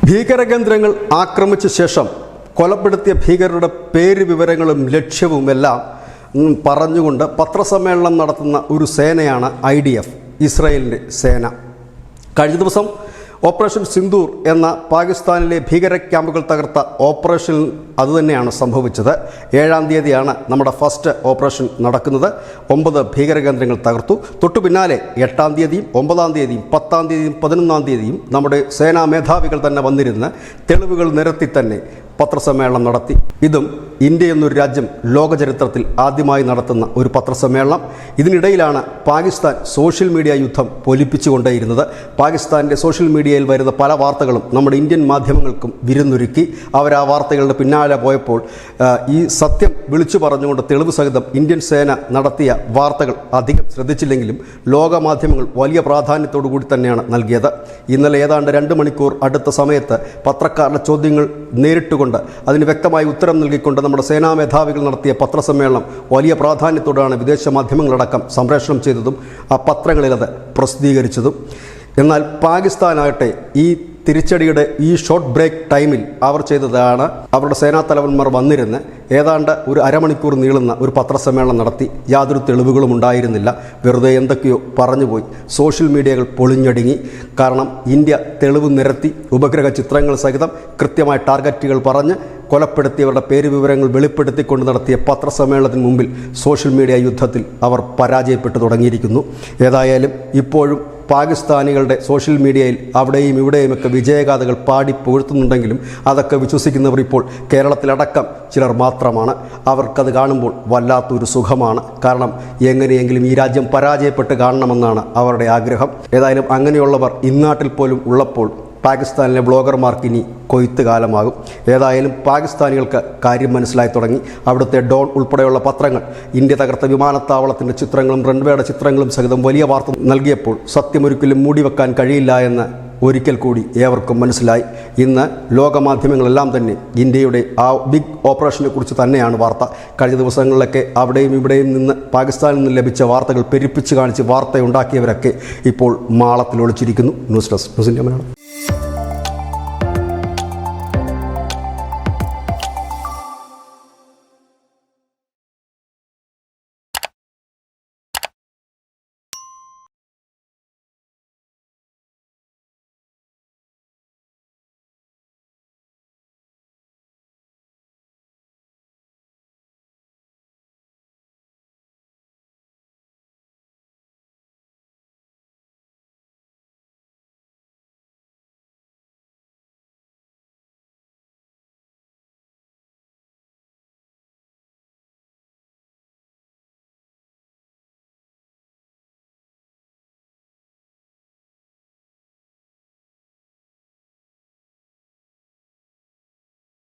ഭീകരകേന്ദ്രങ്ങൾ ആക്രമിച്ച ശേഷം കൊലപ്പെടുത്തിയ ഭീകരരുടെ പേര് വിവരങ്ങളും ലക്ഷ്യവുമെല്ലാം പറഞ്ഞുകൊണ്ട് പത്രസമ്മേളനം നടത്തുന്ന ഒരു സേനയാണ് IDF, ഇസ്രായേലിൻ്റെ സേന. കഴിഞ്ഞ ദിവസം ഓപ്പറേഷൻ സിന്ദൂർ എന്ന പാകിസ്ഥാനിലെ ഭീകര ക്യാമ്പുകൾ തകർത്ത ഓപ്പറേഷനിൽ അതുതന്നെയാണ് സംഭവിച്ചത്. 7-ാം തീയതിയാണ് നമ്മുടെ ഫസ്റ്റ് ഓപ്പറേഷൻ നടക്കുന്നത്. 9 ഭീകരകേന്ദ്രങ്ങൾ തകർത്തു. തൊട്ടു പിന്നാലെ 8-ാം തീയതിയും 9-ാം തീയതിയും 10-ാം തീയതിയും 11-ാം തീയതിയും നമ്മുടെ സേനാ മേധാവികൾ തന്നെ വന്നിരുന്ന് തെളിവുകൾ നിരത്തി തന്നെ പത്രസമ്മേളനം നടത്തി. ഇതും ഇന്ത്യ എന്നൊരു രാജ്യം ലോകചരിത്രത്തിൽ ആദ്യമായി നടത്തുന്ന ഒരു പത്രസമ്മേളനം. ഇതിനിടയിലാണ് പാകിസ്ഥാൻ സോഷ്യൽ മീഡിയ യുദ്ധം പൊലിപ്പിച്ചുകൊണ്ടേയിരുന്നത്. പാകിസ്ഥാൻ്റെ സോഷ്യൽ മീഡിയയിൽ വരുന്ന പല വാർത്തകളും നമ്മുടെ ഇന്ത്യൻ മാധ്യമങ്ങൾക്കും വിരുന്നൊരുക്കി. അവർ ആ വാർത്തകളുടെ പിന്നാലെ പോയപ്പോൾ ഈ സത്യം വിളിച്ചു പറഞ്ഞുകൊണ്ട് തെളിവ് സഹിതം ഇന്ത്യൻ സേന നടത്തിയ വാർത്തകൾ അധികം ശ്രദ്ധിച്ചില്ലെങ്കിലും ലോക മാധ്യമങ്ങൾ വലിയ പ്രാധാന്യത്തോടു കൂടി തന്നെയാണ് നൽകിയത്. ഇന്നലെ ഏതാണ്ട് 2 മണിക്കൂർ അടുത്ത സമയത്ത് പത്രക്കാരുടെ ചോദ്യങ്ങൾ നേരിട്ടുകൊണ്ട് അതിന് വ്യക്തമായി ഉത്തരം നൽകിക്കൊണ്ട് നമ്മുടെ സേനാ മേധാവികൾ നടത്തിയ പത്രസമ്മേളനം വലിയ പ്രാധാന്യത്തോടാണ് വിദേശ മാധ്യമങ്ങളടക്കം സംപ്രേഷണം ചെയ്തതും ആ പത്രങ്ങളിൽ അത് പ്രസിദ്ധീകരിച്ചതും. എന്നാൽ പാകിസ്ഥാനാകട്ടെ ഈ തിരിച്ചടിയുടെ ഈ ഷോർട്ട് ബ്രേക്ക് ടൈമിൽ അവർ ചെയ്തതാണ് അവരുടെ സേനാ തലവന്മാർ വന്നിരുന്ന് ഏതാണ്ട് ഒരു അരമണിക്കൂർ നീളുന്ന ഒരു പത്രസമ്മേളനം നടത്തി. യാതൊരു തെളിവുകളും ഉണ്ടായിരുന്നില്ല. വെറുതെ എന്തൊക്കെയോ പറഞ്ഞുപോയി. സോഷ്യൽ മീഡിയകൾ പൊളിഞ്ഞടുങ്ങി. കാരണം ഇന്ത്യ തെളിവ് നിരത്തി ഉപഗ്രഹ ചിത്രങ്ങൾ സഹിതം കൃത്യമായ ടാർഗറ്റുകൾ പറഞ്ഞ് കൊലപ്പെടുത്തിയവരുടെ പേര് വിവരങ്ങൾ വെളിപ്പെടുത്തിക്കൊണ്ട് നടത്തിയ പത്രസമ്മേളനത്തിന് മുമ്പിൽ സോഷ്യൽ മീഡിയ യുദ്ധത്തിൽ അവർ പരാജയപ്പെട്ടു തുടങ്ങിയിരിക്കുന്നു. ഏതായാലും ഇപ്പോഴും പാകിസ്ഥാനികളുടെ സോഷ്യൽ മീഡിയയിൽ അവിടെയും ഇവിടെയുമൊക്കെ വിജയഗാഥകൾ പാടി പുകഴ്ത്തുന്നുണ്ടെങ്കിലും അതൊക്കെ വിശ്വസിക്കുന്നവർ ഇപ്പോൾ കേരളത്തിലടക്കം ചിലർ മാത്രമാണ്. അവർക്കത് കാണുമ്പോൾ വല്ലാത്തൊരു സുഖമാണ്. കാരണം എങ്ങനെയെങ്കിലും ഈ രാജ്യം പരാജയപ്പെട്ട് കാണണമെന്നാണ് അവരുടെ ആഗ്രഹം. ഏതായാലും അങ്ങനെയുള്ളവർ ഇന്നാട്ടിൽ പോലും ഉള്ളപ്പോൾ പാകിസ്ഥാനിലെ ബ്ലോഗർമാർക്ക് ഇനി കൊയ്ത്ത് കാലമാകും. ഏതായാലും പാകിസ്ഥാനികൾക്ക് കാര്യം മനസ്സിലായി തുടങ്ങി. അവിടുത്തെ ഡോൺ ഉൾപ്പെടെയുള്ള പത്രങ്ങൾ ഇന്ത്യ തകർത്ത വിമാനത്താവളത്തിൻ്റെ ചിത്രങ്ങളും റൺവേയുടെ ചിത്രങ്ങളും സഹിതം വലിയ വാർത്ത നൽകിയപ്പോൾ സത്യമൊരിക്കലും മൂടിവെക്കാൻ കഴിയില്ല എന്ന് ഒരിക്കൽ കൂടി ഏവർക്കും മനസ്സിലായി. ഇന്ന് ലോകമാധ്യമങ്ങളെല്ലാം തന്നെ ഇന്ത്യയുടെ ആ ബിഗ് ഓപ്പറേഷനെ കുറിച്ച് തന്നെയാണ് വാർത്ത. കഴിഞ്ഞ ദിവസങ്ങളിലൊക്കെ അവിടെയും ഇവിടെയും നിന്ന് പാകിസ്ഥാനിൽ നിന്ന് ലഭിച്ച വാർത്തകൾ പെരുപ്പിച്ച് കാണിച്ച് വാർത്തയുണ്ടാക്കിയവരൊക്കെ ഇപ്പോൾ മാളത്തിൽ ഒളിച്ചിരിക്കുന്നു. News desk news India Malayalam.